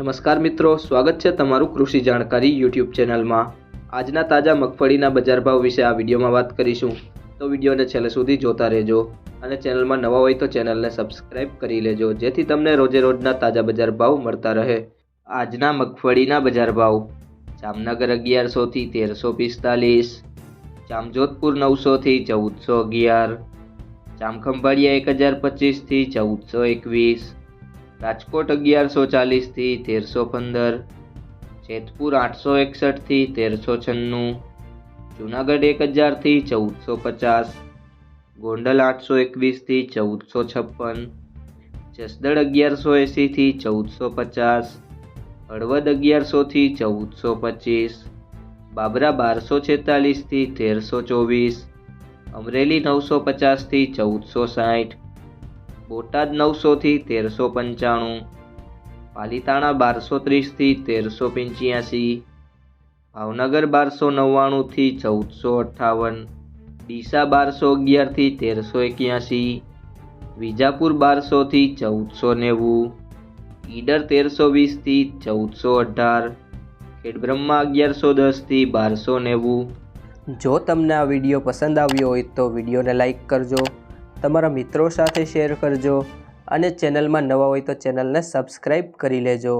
નમસ્કાર મિત્રો, સ્વાગત છે તમારું કૃષિ જાણકારી યુટ્યુબ ચેનલમાં। આજના તાજા મગફળીના બજાર ભાવ વિશે આ વિડીયોમાં વાત કરીશું, તો વિડીયોને છેલ્લે સુધી જોતા રહેજો અને ચેનલમાં નવા હોય તો ચેનલને સબસ્ક્રાઇબ કરી લેજો, જેથી તમને રોજે રોજના તાજા બજાર ભાવ મળતા રહે। આજના મગફળીના બજાર ભાવ: જામનગર 1100 થી 1345, જામજોધપુર 900 થી 1411, જામખંભાળિયા 1025 થી 1421, રાજકોટ 1140 થી 1315, જેતપુર 861 થી 1396, જૂનાગઢ 1000 થી 1450, ગોંડલ 821 થી 1456, જસદણ 1180 થી 1450, હળવદ 1100 થી 1425, બાબરા 1246 થી 1324, અમરેલી 950 થી 1460, બોટાદ 900 થી 1395, પાલીતાણા 1230 થી 1385, ભાવનગર 1299 થી 1458, ડીસા 1211 થી 1381, વિજાપુર 1200 થી 1490, ઈડર 1320 થી 1418, ખેડબ્રહ્મા 1110 થી 1290। જો તમને આ વિડીયો પસંદ આવ્યો હોય તો વિડીયોને લાઈક કરજો, તમારા મિત્રો સાથે શેર કરજો અને ચેનલમાં નવા હોય તો ચેનલને સબસ્ક્રાઈબ કરી લેજો।